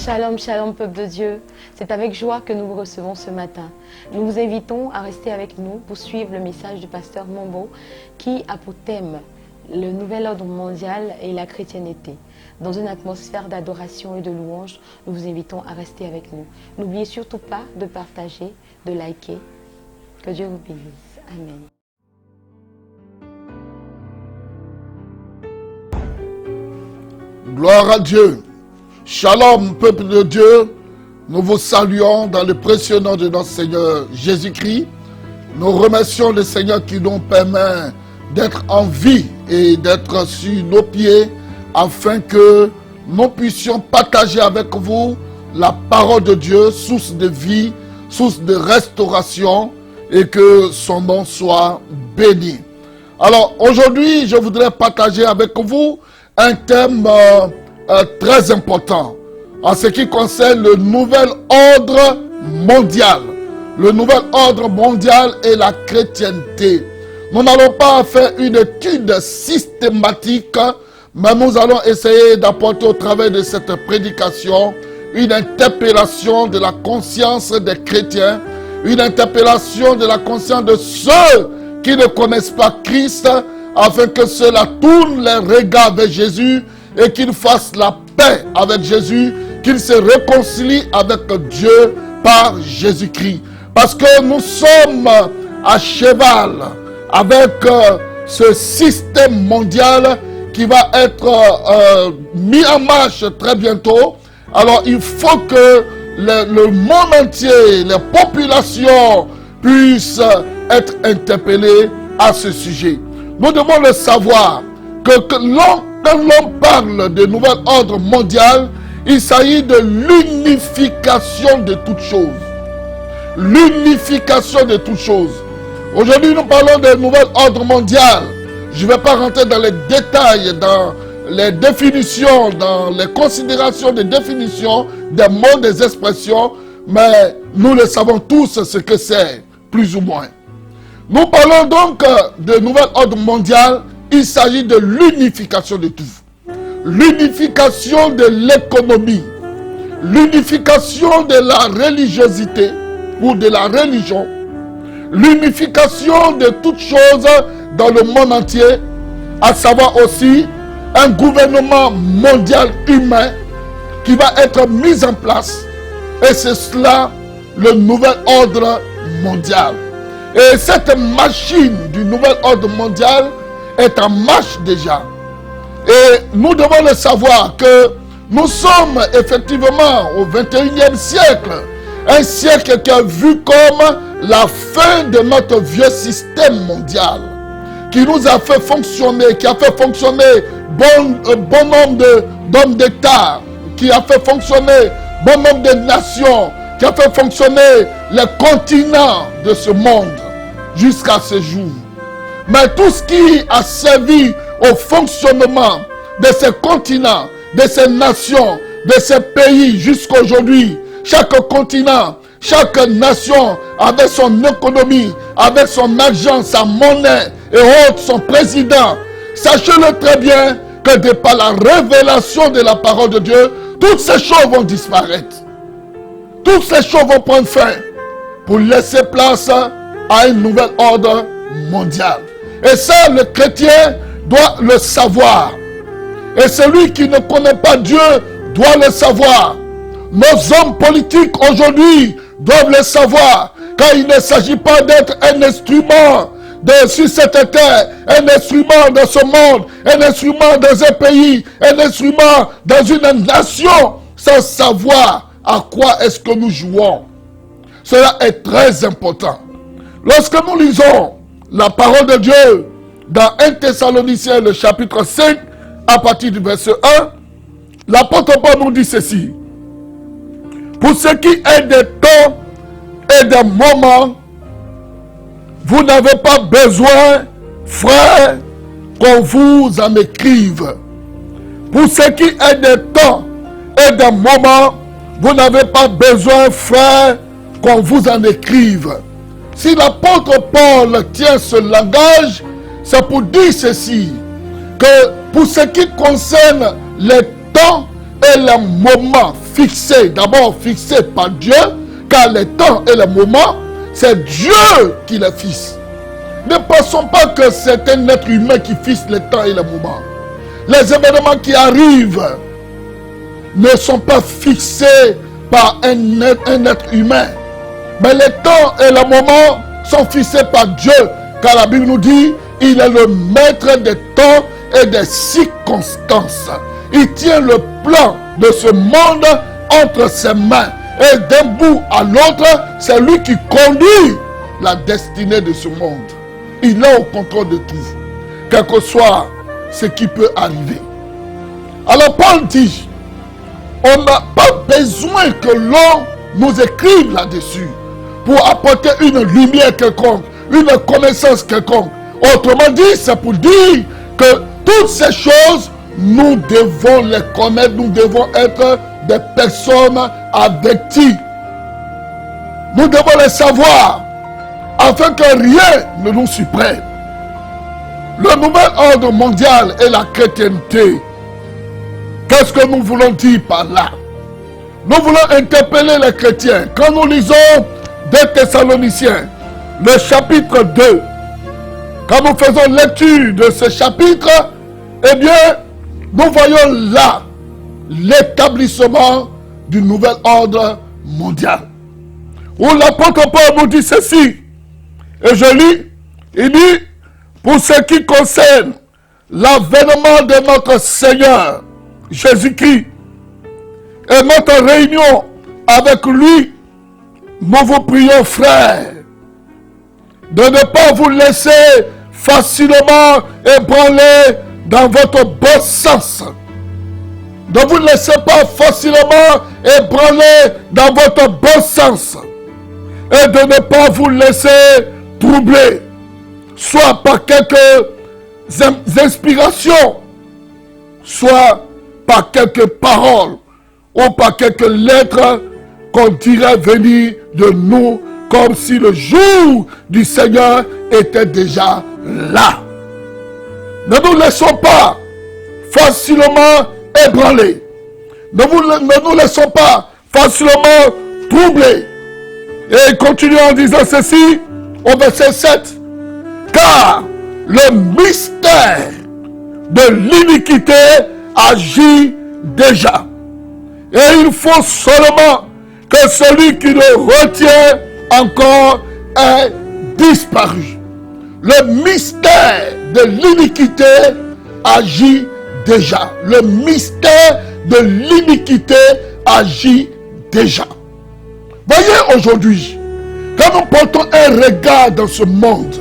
Shalom, shalom, peuple de Dieu. C'est avec joie que nous vous recevons ce matin. Nous vous invitons à rester avec nous pour suivre le message du pasteur Mombo qui a pour thème le nouvel ordre mondial et la chrétienté. Dans une atmosphère d'adoration et de louange, nous vous invitons à rester avec nous. N'oubliez surtout pas de partager, de liker. Que Dieu vous bénisse. Amen. Gloire à Dieu. Shalom, peuple de Dieu. Nous vous saluons dans le précieux nom de notre Seigneur Jésus-Christ. Nous remercions le Seigneur qui nous permet d'être en vie et d'être sur nos pieds afin que nous puissions partager avec vous la parole de Dieu, source de vie, source de restauration, et que son nom soit béni. Alors aujourd'hui, je voudrais partager avec vous un thème très important en ce qui concerne le nouvel ordre mondial. Le nouvel ordre mondial et la chrétienté. Nous n'allons pas faire une étude systématique, mais nous allons essayer d'apporter au travers de cette prédication une interpellation de la conscience des chrétiens, une interpellation de la conscience de ceux qui ne connaissent pas Christ, afin que ceux-là tournent les regards vers Jésus et qu'ils fassent la paix avec Jésus, qu'ils se réconcilient avec Dieu par Jésus-Christ. Parce que nous sommes à cheval avec ce système mondial qui va être mis en marche très bientôt. Alors il faut que le monde entier, les populations puissent être interpellées à ce sujet. Nous devons le savoir que quand l'on parle de nouvel ordre mondial, il s'agit de l'unification de toutes choses. L'unification de toutes choses. Aujourd'hui, nous parlons de nouvel ordre mondial. Je ne vais pas rentrer dans les détails, dans les définitions, dans les considérations des définitions, des mots, des expressions, mais nous le savons tous ce que c'est, plus ou moins. Nous parlons donc de nouvel ordre mondial. Il s'agit de l'unification de tout. L'unification de l'économie. L'unification de la religiosité ou de la religion. L'unification de toutes choses dans le monde entier. À savoir aussi un gouvernement mondial humain qui va être mis en place. Et c'est cela le nouvel ordre mondial. Et cette machine du nouvel ordre mondial est en marche déjà. Et nous devons le savoir que nous sommes effectivement au 21e siècle. Un siècle qui a vu comme la fin de notre vieux système mondial. Qui nous a fait fonctionner, qui a fait fonctionner bon nombre d'hommes d'État. Qui a fait fonctionner bon nombre de nations. Qui a fait fonctionner les continents de ce monde. Jusqu'à ce jour. Mais tout ce qui a servi au fonctionnement de ces continents, de ces nations, de ces pays jusqu'à aujourd'hui, chaque continent, chaque nation avec son économie, avec son argent, sa monnaie et autres, son président, sachez-le très bien que de par la révélation de la parole de Dieu, toutes ces choses vont disparaître. Toutes ces choses vont prendre fin pour laisser place à un nouvel ordre mondial. Et ça, le chrétien doit le savoir. Et celui qui ne connaît pas Dieu doit le savoir. Nos hommes politiques aujourd'hui doivent le savoir. Car il ne s'agit pas d'être un instrument sur cette terre, un instrument dans ce monde, un instrument dans un pays, un instrument dans une nation, sans savoir à quoi est-ce que nous jouons. Cela est très important. Lorsque nous lisons la parole de Dieu dans 1 Thessaloniciens, le chapitre 5, à partir du verset 1, l'apôtre Paul nous dit ceci. Pour ce qui est des temps et des moments, vous n'avez pas besoin, frères, qu'on vous en écrive. Pour ce qui est des temps et des moments, vous n'avez pas besoin, frères, qu'on vous en écrive. Si l'apôtre Paul tient ce langage, c'est pour dire ceci, que pour ce qui concerne les temps et les moments fixés, d'abord fixés par Dieu, car les temps et les moments, c'est Dieu qui les fixe. Ne pensons pas que c'est un être humain qui fixe les temps et les moments. Les événements qui arrivent ne sont pas fixés par un être humain. Mais les temps et les moments sont fixés par Dieu. Car la Bible nous dit, il est le maître des temps et des circonstances. Il tient le plan de ce monde entre ses mains. Et d'un bout à l'autre, c'est lui qui conduit la destinée de ce monde. Il est au contrôle de tout, quel que soit ce qui peut arriver. Alors Paul dit, on n'a pas besoin que l'on nous écrive là-dessus pour apporter une lumière quelconque, une connaissance quelconque. Autrement dit, c'est pour dire que toutes ces choses, nous devons les connaître, nous devons être des personnes averties. Nous devons les savoir, afin que rien ne nous surprenne. Le nouvel ordre mondial et la chrétienté. Qu'est-ce que nous voulons dire par là? Nous voulons interpeller les chrétiens. Quand nous lisons 2 Thessaloniciens, le chapitre 2, quand nous faisons lecture de ce chapitre, eh bien, nous voyons là l'établissement du nouvel ordre mondial. Où l'apôtre Paul nous dit ceci, et je lis, il dit, pour ce qui concerne l'avènement de notre Seigneur Jésus-Christ et notre réunion avec lui, nous vous prions, frères, de ne pas vous laisser facilement ébranler dans votre bon sens. Ne vous laissez pas facilement ébranler dans votre bon sens. Et de ne pas vous laisser troubler, soit par quelques inspirations, soit par quelques paroles, ou par quelques lettres qu'on dirait venir de nous, comme si le jour du Seigneur était déjà là. Ne nous laissons pas facilement ébranler. Ne nous laissons pas facilement troubler. Et il continue en disant ceci au verset 7. Car le mystère de l'iniquité agit déjà. Et il faut seulement que celui qui le retient encore ait disparu. Le mystère de l'iniquité agit déjà. Le mystère de l'iniquité agit déjà. Voyez aujourd'hui, quand nous portons un regard dans ce monde,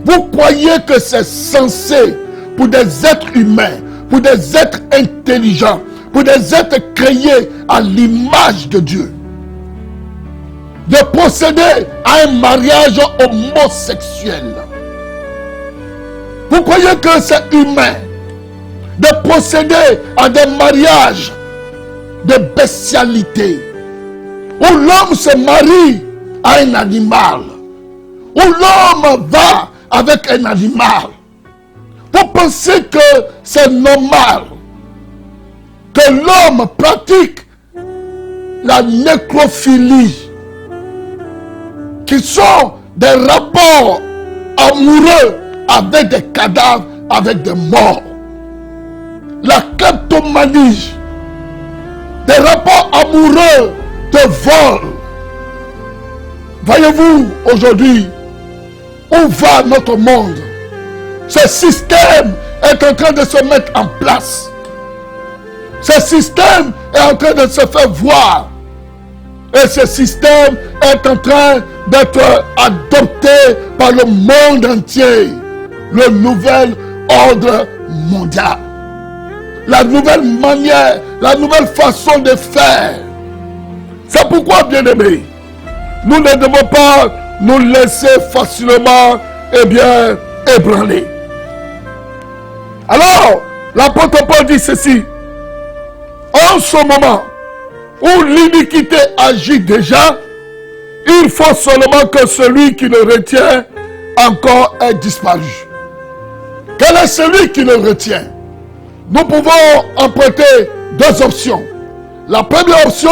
vous croyez que c'est censé pour des êtres humains, pour des êtres intelligents, pour des êtres créés à l'image de Dieu, de procéder à un mariage homosexuel? Vous croyez que c'est humain de procéder à des mariages de bestialité, où l'homme se marie à un animal, où l'homme va avec un animal? Vous pensez que c'est normal que l'homme pratique la nécrophilie, qui sont des rapports amoureux avec des cadavres, avec des morts? La kleptomanie, des rapports amoureux de vol. Voyez-vous aujourd'hui où va notre monde? Ce système est en train de se mettre en place. Ce système est en train de se faire voir. Et ce système est en train d'être adopté par le monde entier. Le nouvel ordre mondial. La nouvelle manière, la nouvelle façon de faire. C'est pourquoi, bien-aimés, nous ne devons pas nous laisser facilement, ébranler. Alors, l'apôtre Paul dit ceci. En ce moment où l'iniquité agit déjà, il faut seulement que celui qui le retient encore ait disparu. Quel est celui qui le retient? Nous pouvons emprunter deux options. La première option,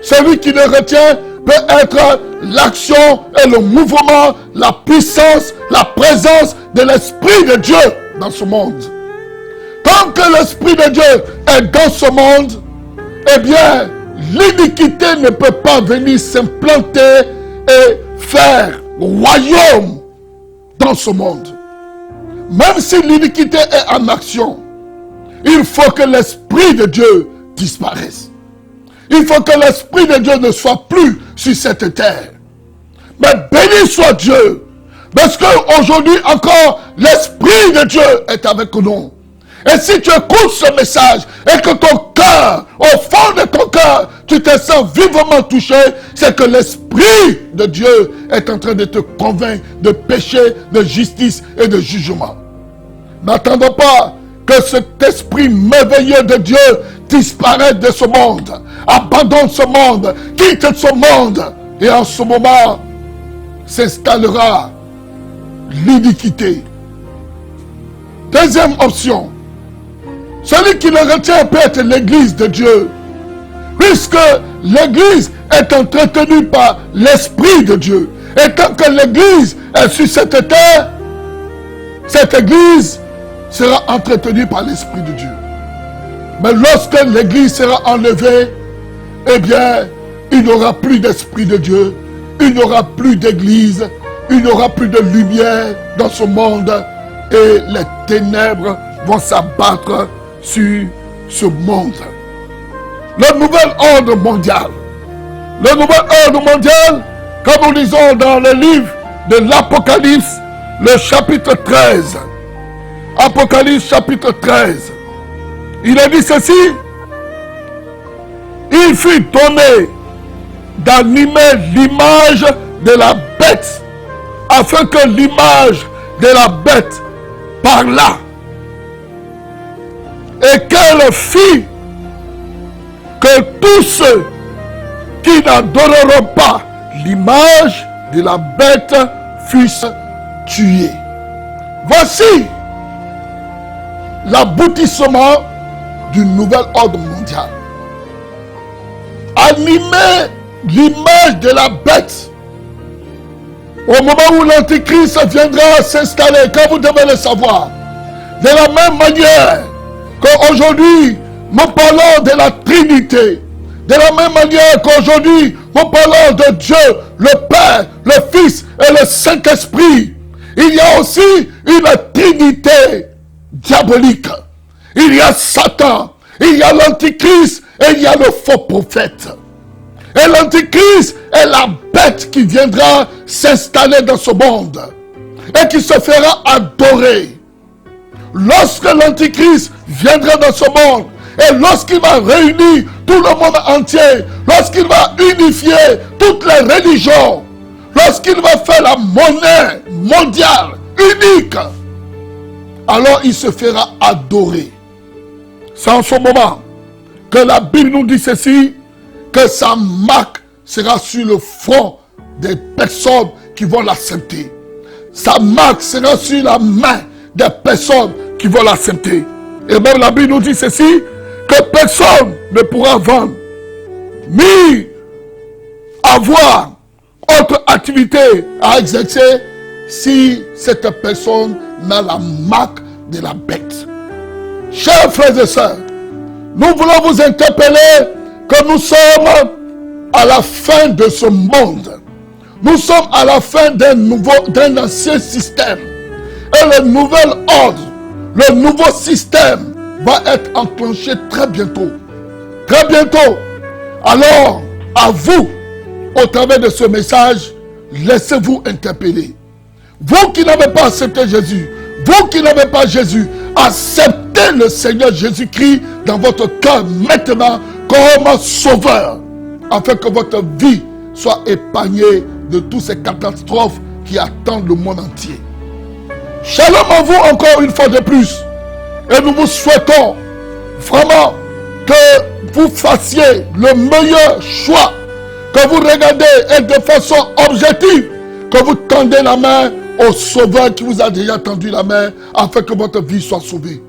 celui qui le retient peut être l'action et le mouvement, la puissance, la présence de l'Esprit de Dieu dans ce monde. Tant que l'Esprit de Dieu est dans ce monde, eh bien, l'iniquité ne peut pas venir s'implanter et faire royaume dans ce monde. Même si l'iniquité est en action, il faut que l'Esprit de Dieu disparaisse. Il faut que l'Esprit de Dieu ne soit plus sur cette terre. Mais béni soit Dieu, parce qu'aujourd'hui encore, l'Esprit de Dieu est avec nous. Et si tu écoutes ce message et que ton cœur, au fond de ton cœur, tu te sens vivement touché, c'est que l'Esprit de Dieu est en train de te convaincre de péché, de justice et de jugement. N'attendons pas que cet esprit merveilleux de Dieu disparaisse de ce monde. Abandonne ce monde, quitte ce monde. Et en ce moment, s'installera l'iniquité. Deuxième option. Celui qui le retient peut être l'Église de Dieu. Puisque l'Église est entretenue par l'Esprit de Dieu. Et tant que l'Église est sur cette terre, cette Église sera entretenue par l'Esprit de Dieu. Mais lorsque l'Église sera enlevée, eh bien, il n'y aura plus d'Esprit de Dieu, il n'y aura plus d'Église, il n'y aura plus de lumière dans ce monde et les ténèbres vont s'abattre sur ce monde. Le nouvel ordre mondial. Le nouvel ordre mondial, comme nous lisons dans le livre de l'Apocalypse, le chapitre 13. Apocalypse chapitre 13. Il a dit ceci. Il fut donné d'animer l'image de la bête, afin que l'image de la bête parlât, et qu'elle fit que tous ceux qui n'adoreront pas l'image de la bête fussent tués. Voici l'aboutissement du nouvel ordre mondial. Animer l'image de la bête. Au moment où l'Antichrist viendra s'installer, comme vous devez le savoir, de la même manière qu'aujourd'hui, nous parlons de la Trinité, de la même manière qu'aujourd'hui, nous parlons de Dieu, le Père, le Fils et le Saint-Esprit. Il y a aussi une Trinité diabolique. Il y a Satan, il y a l'Antichrist et il y a le faux prophète. Et l'Antichrist est la bête qui viendra s'installer dans ce monde et qui se fera adorer. Lorsque l'Antichrist viendra dans ce monde et lorsqu'il va réunir tout le monde entier, lorsqu'il va unifier toutes les religions, lorsqu'il va faire la monnaie mondiale unique, alors il se fera adorer. C'est en ce moment que la Bible nous dit ceci, que sa marque sera sur le front des personnes qui vont l'accepter. Sa marque sera sur la main des personnes qui vont l'accepter. Et même la Bible nous dit ceci, que personne ne pourra vendre, ni avoir autre activité à exercer si cette personne n'a la marque de la bête. Chers frères et sœurs, nous voulons vous interpeller que nous sommes à la fin de ce monde. Nous sommes à la fin d'un ancien système. Et le nouvel ordre, le nouveau système va être enclenché très bientôt. Très bientôt. Alors, à vous, au travers de ce message, laissez-vous interpeller. Vous qui n'avez pas accepté Jésus, vous qui n'avez pas Jésus, acceptez le Seigneur Jésus-Christ dans votre cœur maintenant comme sauveur, afin que votre vie soit épargnée de toutes ces catastrophes qui attendent le monde entier. Shalom à vous encore une fois de plus. Et nous vous souhaitons vraiment que vous fassiez le meilleur choix, que vous regardez et de façon objective, que vous tendez la main au Sauveur qui vous a déjà tendu la main afin que votre vie soit sauvée.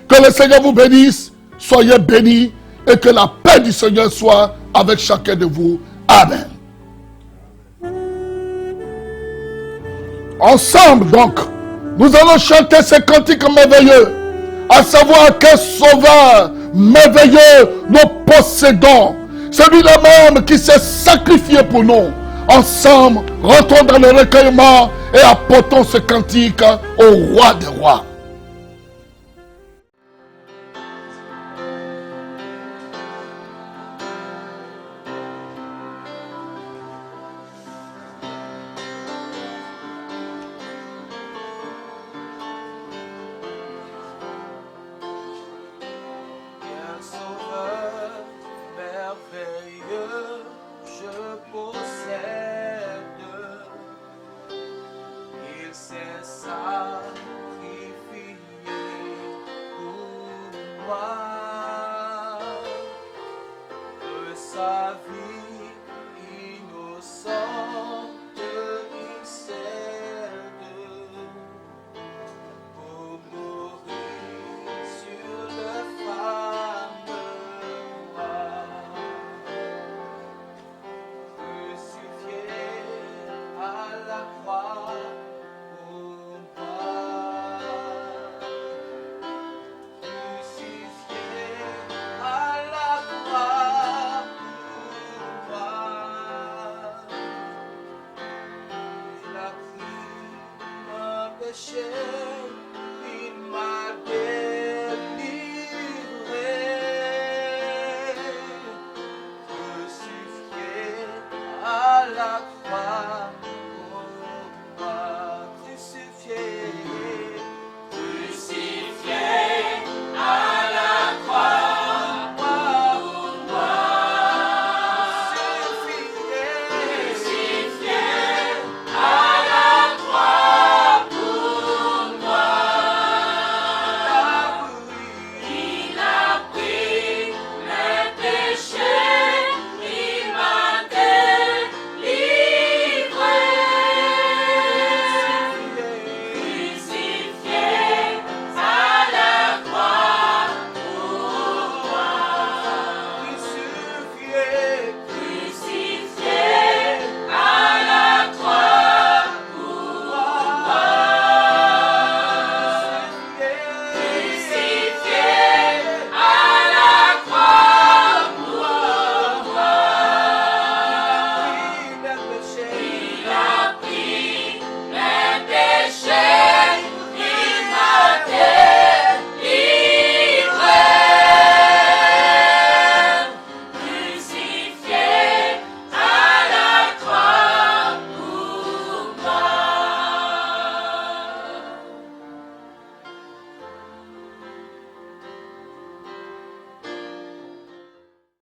Que le Seigneur vous bénisse, soyez bénis et que la paix du Seigneur soit avec chacun de vous. Amen. Ensemble donc, nous allons chanter ces cantiques merveilleux, à savoir quel sauveur merveilleux nous possédons. Celui-là même qui s'est sacrifié pour nous. Ensemble, rentrons dans le recueillement et apportons ce cantique au roi des rois. Share.